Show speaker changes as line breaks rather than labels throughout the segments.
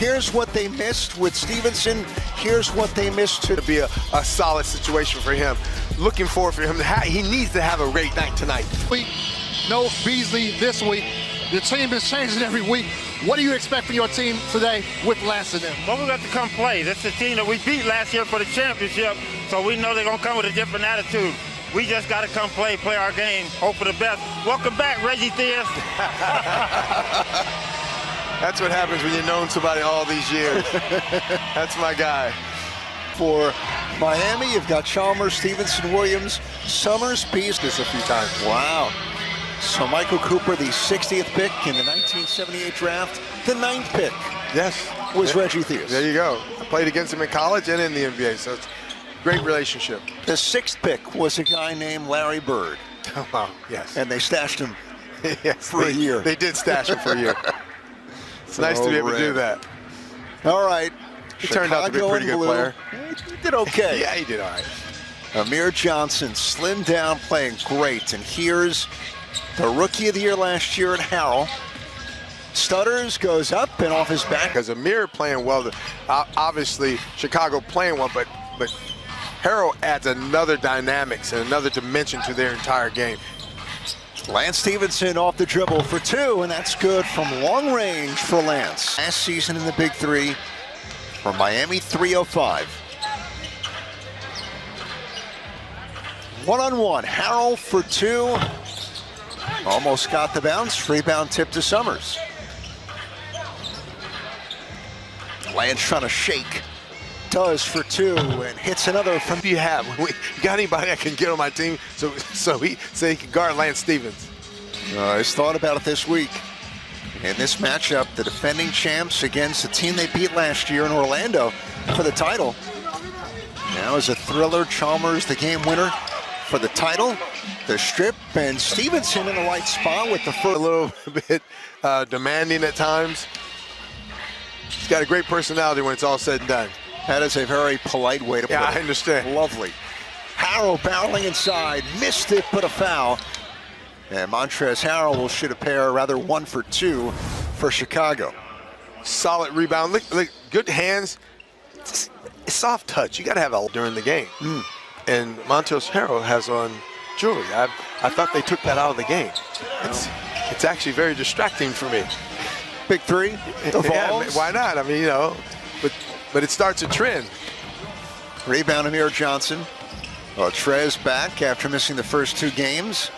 Here's what they missed with Stevenson. Here's what they missed to
be a solid situation for him. Looking forward for him. He needs to have a great night tonight.
No Beasley this week. The team is changing every week. What do you expect from your team today with Lance and them?
Well, we got to come play. That's the team that we beat last year for the championship, so we know they're going to come with a different attitude. We just got to come play our game, hope for the best. Welcome back, Reggie Theus.
That's what happens when you've known somebody all these years. That's my guy.
For Miami, you've got Chalmers, Stevenson, Williams, Summers, Pease.
This a few times.
Wow. So Michael Cooper, the 60th pick in the 1978 draft. The 9th pick.
Yes.
Was Reggie Theus.
There you go. I played against him in college and in the NBA, so it's a great relationship.
The 6th pick was a guy named Larry Bird.
Oh, wow. Yes.
And they stashed him
yes,
for a year.
They did stash him for a year. It's nice to be able to do that.
All right.
He turned out to be a pretty good player.
He did okay.
Yeah, he did all right.
Amir Johnson slimmed down, playing great. And here's the Rookie of the Year last year at Harrell. Stutters, goes up and off his back.
Because Amir playing well, obviously Chicago playing well, but Harrell adds another dynamics and another dimension to their entire game.
Lance Stevenson off the dribble for 2, and that's good from long range for Lance. Last season in the Big 3 for Miami, 305. One-on-one, Harrell for 2. Almost got the bounce, rebound tip to Summers. Lance trying to shake. Does for 2 and hits another from.
Do you have? You got anybody I can get on my team so he can guard Lance Stevens?
He's thought about it this week. In this matchup, the defending champs against the team they beat last year in Orlando for the title. Now is a thriller. Chalmers, the game winner for the title. The strip, and Stevenson in the right spot with the first.
A little bit demanding at times. He's got a great personality when it's all said and done.
That is a very polite way to put it.
Yeah, I understand.
Lovely. Harrell barreling inside, missed it, but a foul. And Montrezl Harrell will shoot a pair, rather 1 for 2 for Chicago.
Solid rebound. Look, good hands. Soft touch. You got to have it during the game. And Montrezl Harrell has on jewelry. I thought they took that out of the game. It's actually very distracting for me.
Big 3 evolves.
Yeah, why not? I mean, you know, but it starts a trend.
Rebound Amir Johnson. Trez back after missing the first 2 games.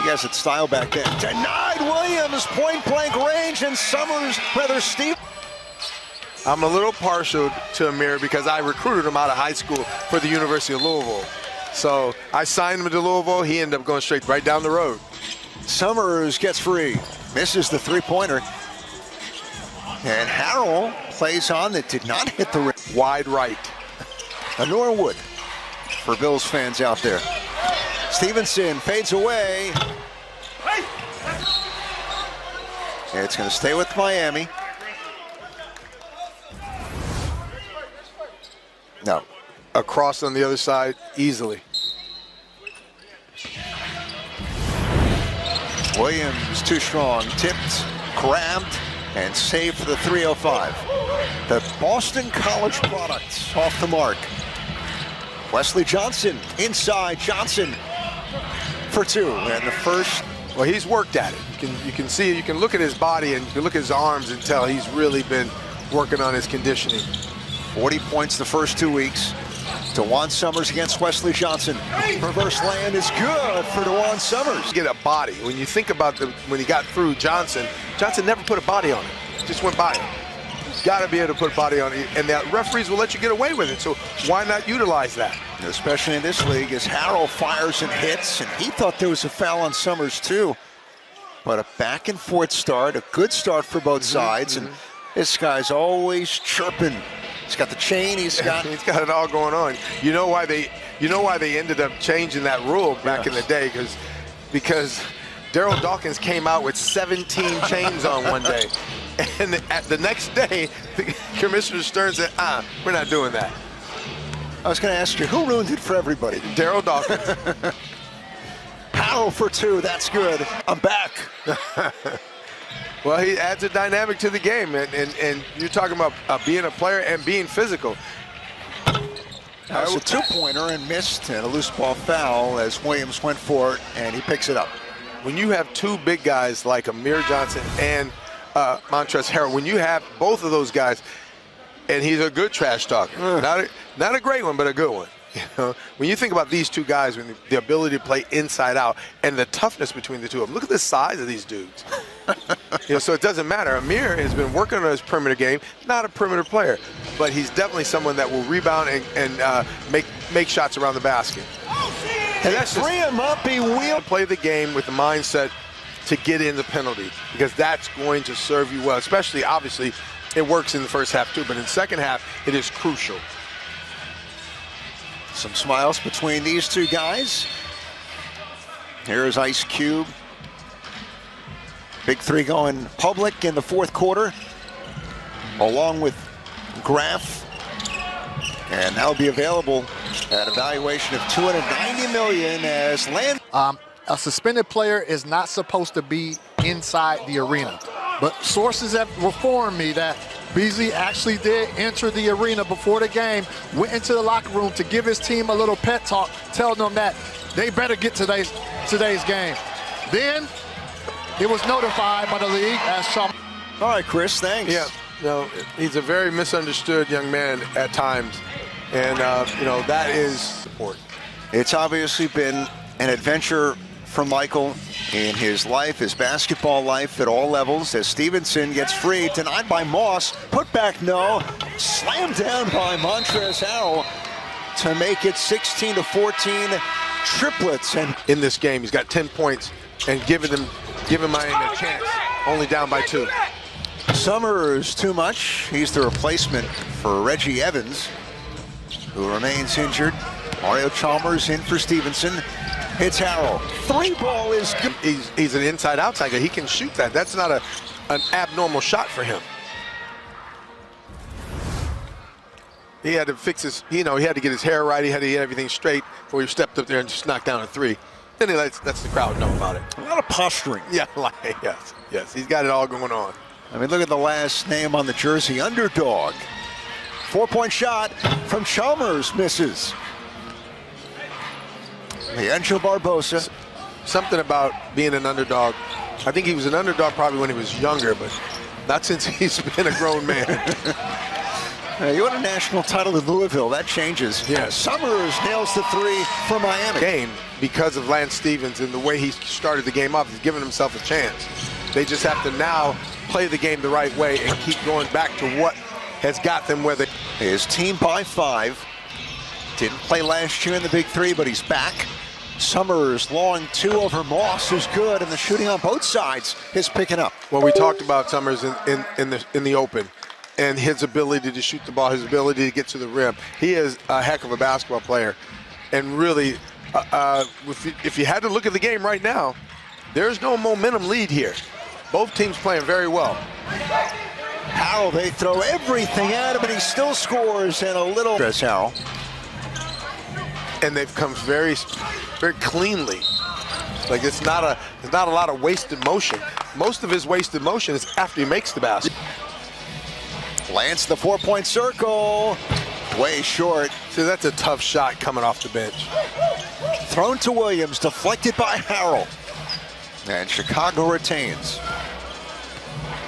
You guys had style back then. Denied Williams, point blank range, and Summers, rather Steve.
I'm a little partial to Amir because I recruited him out of high school for the University of Louisville. So I signed him to Louisville. He ended up going straight right down the road.
Summers gets free, misses the 3-pointer. And Harrell plays on that did not hit the rim.
Wide right.
A Norwood for Bills fans out there. Stevenson fades away. And it's going to stay with Miami. No.
Across on the other side, easily.
Williams too strong, tipped, grabbed, and saved for the 305. The Boston College product off the mark. Wesley Johnson inside, Johnson for 2, and the first.
Well, he's worked at it. You can see, you can look at his body and you can look at his arms and tell he's really been working on his conditioning.
40 points the first 2 weeks. DeJuan Summers against Wesley Johnson. Reverse land is good for DeJuan Summers.
Get a body. When you think about when he got through Johnson never put a body on it. Just went by him. You've got to be able to put a body on it, and the referees will let you get away with it. So why not utilize that?
Especially in this league, as Harrell fires and hits, and he thought there was a foul on Summers too. But a back and forth start, a good start for both sides, and this guy's always chirping. He's got the chain. He's got
it all going on. You know why they ended up changing that rule back in the day? Because Daryl Dawkins came out with 17 chains on one day, and the next day, Commissioner Stern said, we're not doing that.
I was going to ask you, who ruined it for everybody?
Daryl Dawkins.
Harrell for 2. That's good. I'm back.
Well, he adds a dynamic to the game, and you're talking about being a player and being physical.
That was a two-pointer and missed, and a loose ball foul as Williams went for it, and he picks it up.
When you have two big guys like Amir Johnson and Montrezl Harrell, when you have both of those guys, and he's a good trash talker, not a great one, but a good one. You know, when you think about these two guys, when the ability to play inside out and the toughness between the two of them, look at the size of these dudes. You know, so it doesn't matter. Amir has been working on his perimeter game, not a perimeter player, but he's definitely someone that will rebound and make shots around the basket.
And that's free him up. He will
play the game with the mindset to get in the penalty, because that's going to serve you well. Especially, obviously, it works in the first half too, but in the second half, it is crucial.
Some smiles between these two guys. Here's Ice Cube. Big Three going public in the fourth quarter, along with Graf. And that'll be available at a valuation of $290 million as land.
A suspended player is not supposed to be inside the arena. But sources have informed me that Beasley actually did enter the arena before the game, went into the locker room to give his team a little pep talk, telling them that they better get today's game. Then it was notified by the league as Shaw.
All right, Chris, thanks.
Yeah, no, he's a very misunderstood young man at times, and you know, that is support.
It's obviously been an adventure for Michael in his life, his basketball life at all levels, as Stevenson gets free, denied by Moss, put back no, slammed down by Montrezl Harrell to make it 16-14 Triplets. And
in this game, he's got 10 points and giving Miami a chance, only down by 2.
Summers too much. He's the replacement for Reggie Evans, who remains injured. Mario Chalmers in for Stevenson. It's Harrell. Three ball is good.
He's an inside-outside guy. He can shoot that. That's not an abnormal shot for him. He had to fix his, you know, he had to get his hair right. He had to get everything straight before he stepped up there and just knocked down a 3. Then he lets the crowd know about it.
A lot of posturing.
Yeah, yes. He's got it all going on.
I mean, look at the last name on the jersey, Underdog. 4-point shot from Chalmers, misses. Angel Barbosa.
Something about being an underdog. I think he was an underdog probably when he was younger, but not since he's been a grown man.
You won a national title in Louisville. That changes.
Yeah.
Summers nails the 3 for Miami.
Game because of Lance Stevens and the way he started the game off. He's given himself a chance. They just have to now play the game the right way and keep going back to what has got them where they.
His team by 5. Didn't play last year in the Big Three, but he's back. Summers long 2 over Moss, who's good, and the shooting on both sides is picking up.
Well, we talked about Summers in the open, and his ability to shoot the ball, his ability to get to the rim. He is a heck of a basketball player, and really, if you had to look at the game right now, there's no momentum lead here. Both teams playing very well.
Harrell, they throw everything at him, and he still scores, and a little. Harrell.
And they've come very cleanly. Like it's not a lot of wasted motion. Most of his wasted motion is after he makes the basket.
Lance, the 4-point circle, way short.
See, that's a tough shot coming off the bench.
Thrown to Williams, deflected by Harrell. And Chicago retains.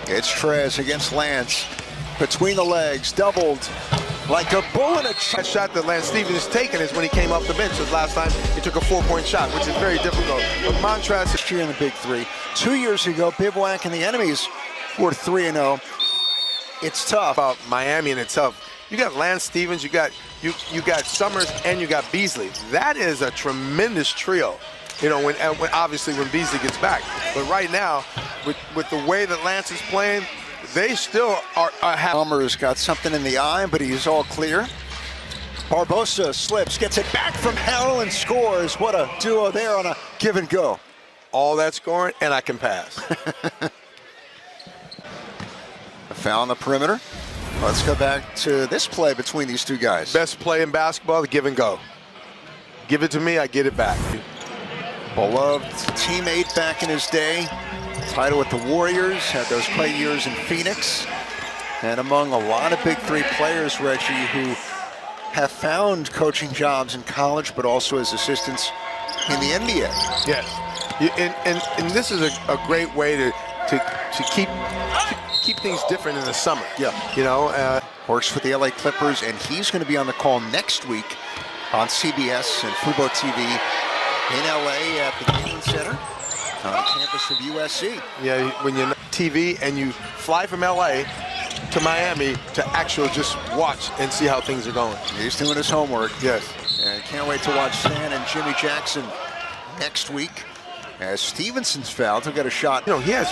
It's Trez against Lance. Between the legs, doubled. Like a bull in a
That shot that Lance Stevens has taken is when he came off the bench. His last time he took a 4-point shot, which is very difficult. But Montrezl
this year in the Big Three. 2 years ago, Bivouac and the enemies were 3-0. It's tough.
About Miami in itself. You got Lance Stevens, you got Summers, and you got Beasley. That is a tremendous trio. You know, when obviously when Beasley gets back. But right now, with the way that Lance is playing, they still are
Summers got something in the eye, but he's all clear. Barbosa slips, gets it back from Harrell and scores. What a duo there on a give and go.
All that scoring, and I can pass.
A foul on the perimeter. Let's go back to this play between these two guys.
Best play in basketball, the give and go. Give it to me, I get it back.
Beloved teammate back in his day. title with the Warriors, had those great years in Phoenix, and among a lot of Big 3 players, Reggie, who have found coaching jobs in college, but also as assistants in the NBA.
Yes, and this is a great way to keep things different in the summer.
Yeah,
you know,
works for the LA Clippers, and he's going to be on the call next week on CBS and Fubo TV in LA at the Galen Center on campus of USC.
Yeah, when you're on TV and you fly from LA to Miami to actually just watch and see how things are going.
He's doing his homework.
Yes.
And can't wait to watch Stan and Jimmy Jackson next week. As Stevenson's fouled, he'll get a shot.
You know, he has,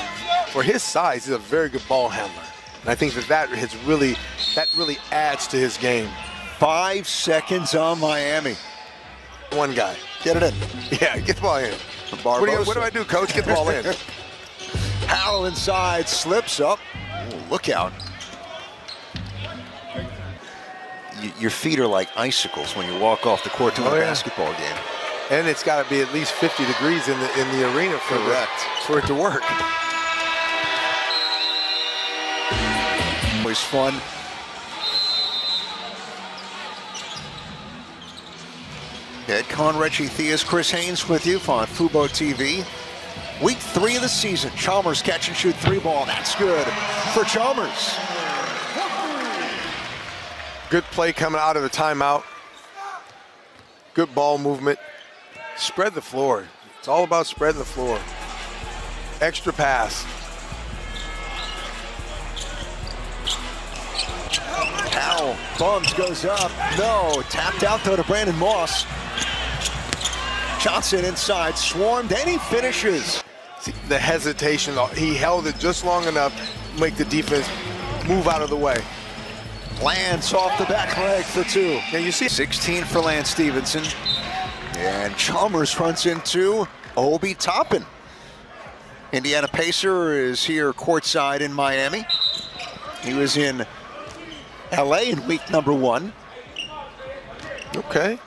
for his size, he's a very good ball handler. And I think that really adds to his game.
5 seconds on Miami.
One guy.
Get it in.
Yeah, get the ball in. What do I do, coach? Get the ball in.
Harrell inside, slips up. Ooh, look out. Your feet are like icicles when you walk off the court to a basketball game.
And it's got to be at least 50 degrees in the arena for it to work.
Always fun. Head Con Reggie Theus, Chris Haynes with you on Fubo TV. Week 3 of the season. Chalmers catch and shoot 3 ball. That's good for Chalmers.
Good play coming out of the timeout. Good ball movement. Spread the floor. It's all about spreading the floor. Extra pass.
Powell bumps, goes up. No, tapped out though to Brandon Moss. Johnson inside, swarmed, and he finishes.
See, the hesitation, he held it just long enough to make the defense move out of the way.
Lance off the back leg for 2.
Yeah, you see
16 for Lance Stevenson. And Chalmers runs into Obi Toppin. Indiana Pacer is here courtside in Miami. He was in LA in week number 1.
Okay.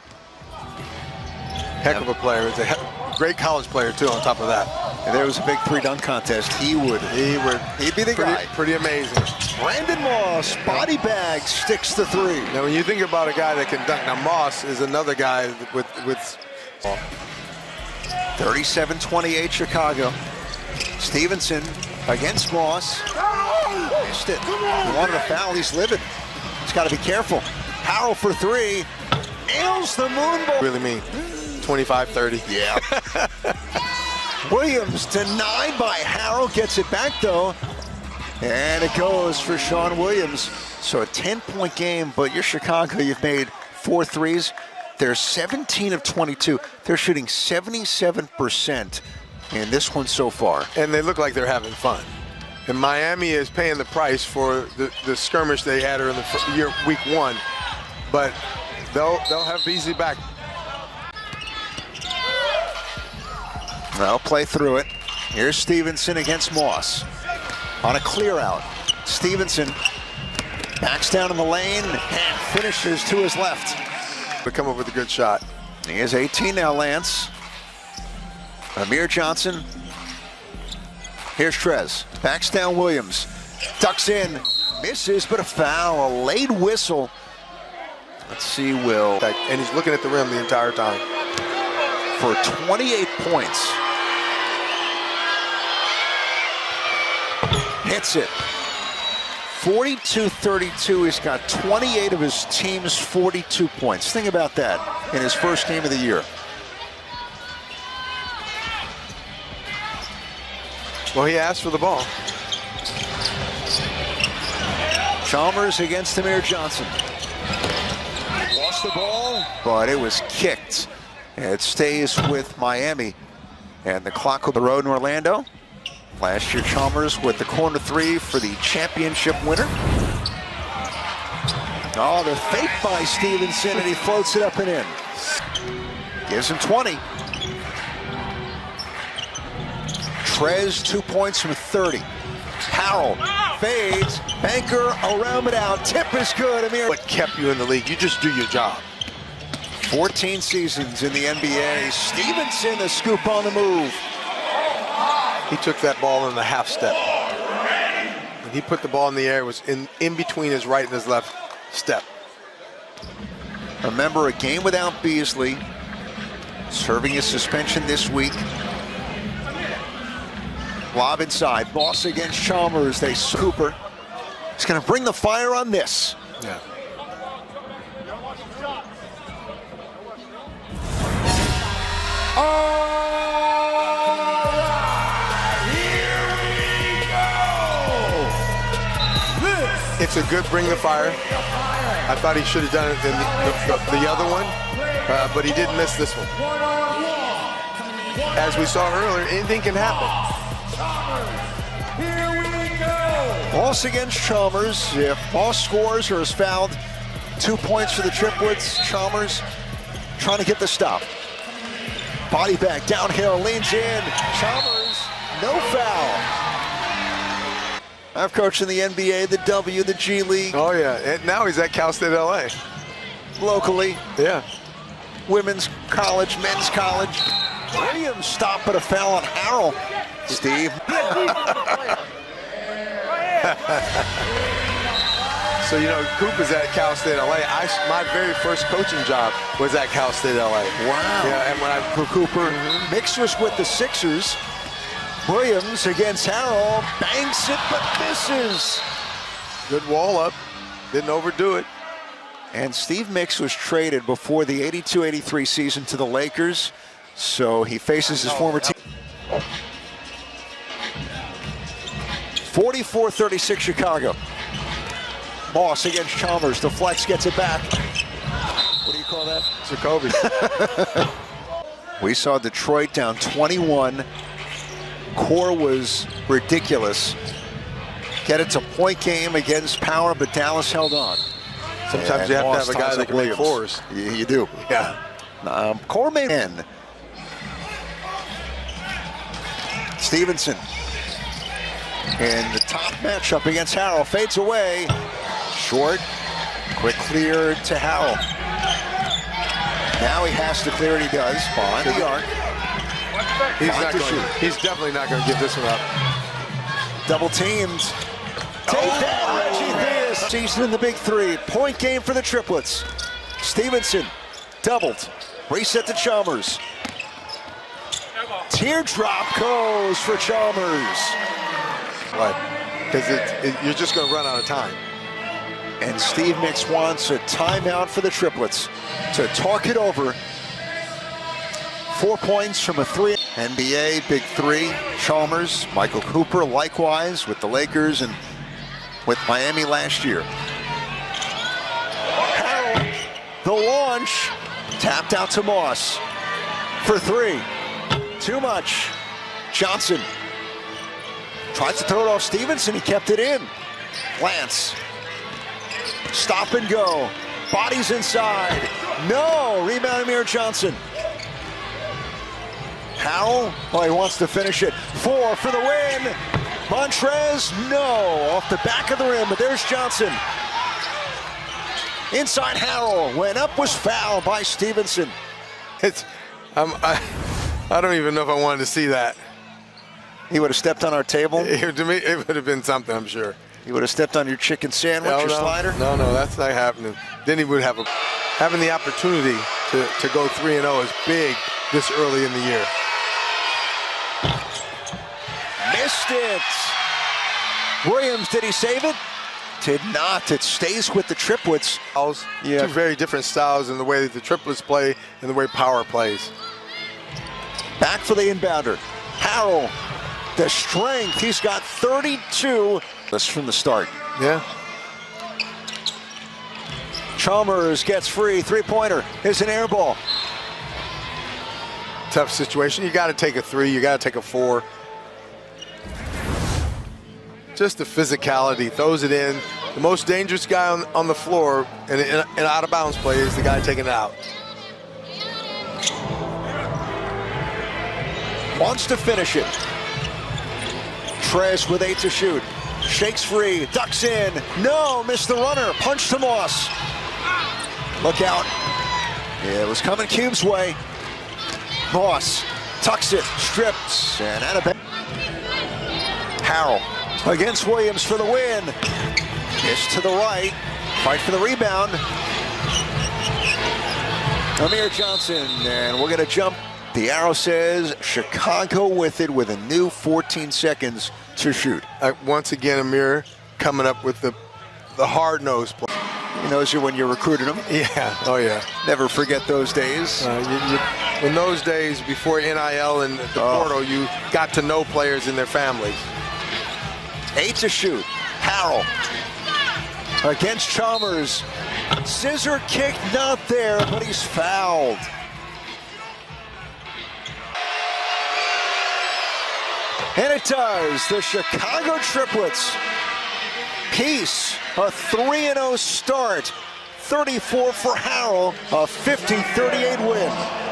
Heck of a player. He's a great college player too on top of that.
And there was a Big 3 dunk contest. He'd be the guy.
Pretty amazing.
Brandon Moss, body bag, sticks the 3.
Now when you think about a guy that can dunk, now Moss is another guy with
37-28 Chicago. Stevenson against Moss. Missed it. He wanted a foul, he's livid. He's got to be careful. Harrell for 3. Nails the moon ball.
Really mean. 25-30.
Yeah. Williams denied by Harrell, gets it back though. And it goes for Sean Williams. So a 10-point game, but you're Chicago, you've made 4 threes. They're 17 of 22. They're shooting 77% in this one so far.
And they look like they're having fun. And Miami is paying the price for the skirmish they had in the week 1. But they'll have Beasley back.
They'll play through it. Here's Stevenson against Moss. On a clear out. Stevenson backs down in the lane and finishes to his left.
To come up with a good shot.
He is 18 now, Lance. Amir Johnson. Here's Trez. Backs down Williams. Ducks in. Misses, but a foul. A late whistle. Let's see, Will.
And he's looking at the rim the entire time.
For 28 points. Hits it. 42-32. He's got 28 of his team's 42 points. Think about that in his first game of the year.
Well, he asked for the ball.
Chalmers against Amir Johnson. Lost the ball, but it was kicked. It stays with Miami. And the clock on the road in Orlando. Last year, Chalmers with the corner 3 for the championship winner. Oh, they're faked by Stevenson, and he floats it up and in. Gives him 20. Trez, 2 points from 30. Harrell fades, Banker around but out. Tip is good, Amir.
What kept you in the league? You just do your job.
14 seasons in the NBA. Stevenson, a scoop on the move.
He took that ball in the half step. And he put the ball in the air. It was in between his right and his left step.
Remember, a game without Beasley, serving a suspension this week. Lob inside, Moss against Chalmers. They Cooper. He's going to bring the fire on this.
Yeah. It's a good bring the fire. I thought he should have done it in the other one, but he didn't miss this one. As we saw earlier, anything can happen.
Moss against Chalmers. If Moss scores or is fouled, 2 points for the Triplets. Chalmers trying to get the stop. Body back, downhill, leans in. Chalmers, no foul. I've coached in the NBA, the W, the G League.
Oh, yeah. And now he's at Cal State LA.
Locally.
Yeah.
Women's college, men's college. Williams stopped at a foul on Harrell. Steve.
So, you know, Coop is at Cal State LA. My very first coaching job was at Cal State LA.
Wow.
Yeah, and when I
Cooper mixers with the Sixers. Williams against Harrell, banks it but misses.
Good wall up, didn't overdo it.
And Steve Mix was traded before the 82-83 season to the Lakers, so he faces his former team. 44-36 Chicago. Moss against Chalmers, deflects, gets it back. What do you call that?
Jacoby.
We saw Detroit down 21. Core was ridiculous. Get it to point game against power, but Dallas held on.
Sometimes
and
you have
Moss
to have a guy
ties
that
up
can make
Williams.
fours.
You do.
Yeah.
Core made 10. Stevenson in the top matchup against Harrell. Fades away. Short. Quick clear to Harrell. Now he has to clear it. He does. Behind the arc.
He's definitely not going to give this one up.
Double teamed. Take that, Reggie Theus. Season in the Big 3. Point game for the Triplets. Stevenson doubled. Reset to Chalmers. Teardrop goes for Chalmers.
Right. Because you're just going to run out of time.
And Steve Mix wants a timeout for the Triplets to talk it over. 4 points from a 3. NBA Big 3, Chalmers, Michael Cooper, likewise with the Lakers and with Miami last year. Harrell, the launch, tapped out to Moss for 3. Too much. Johnson tries to throw it off Stevenson. He kept it in. Lance. Stop and go. Bodies inside. No. Rebound Amir Johnson. Harrell, he wants to finish it. 4 for the win. Montrez, no. Off the back of the rim, but there's Johnson. Inside Harrell. Went up, was fouled by Stevenson.
I don't even know if I wanted to see that.
He would have stepped on our table.
To me, it would have been something, I'm sure.
He would have stepped on your chicken sandwich or slider.
No, that's not happening. Then he would have having the opportunity to go 3-0 is big this early in the year.
Missed it. Williams, did he save it? Did not. It stays with the Triplets.
Yeah. Two very different styles in the way that the Triplets play and the way power plays.
Back for the inbounder. Harrell, the strength. He's got 32. That's from the start.
Yeah.
Chalmers gets free. Three-pointer is an air ball.
Tough situation. You got to take a 3. You got to take a 4. Just the physicality, throws it in. The most dangerous guy on the floor in an out-of-bounds play is the guy taking it out.
Wants to finish it. Trez with 8 to shoot. Shakes free, ducks in. No, missed the runner. Punch to Moss. Look out. Yeah, it was coming Cube's way. Moss tucks it, strips, and out of bounds. Harrell against Williams for the win. Kiss to the right. Fight for the rebound. Amir Johnson, and we're going to jump. The arrow says Chicago with it with a new 14 seconds to shoot.
Once again, Amir coming up with the hard-nosed play.
He knows you when you recruited him.
Yeah, oh yeah.
Never forget those days.
In those days, before NIL and the portal, you got to know players and their families.
8 to shoot. Harrell against Chalmers. Scissor kick not there, but he's fouled. And it does. The Chicago Triplets piece a 3-0 start. 34 for Harrell, a 50-38 win.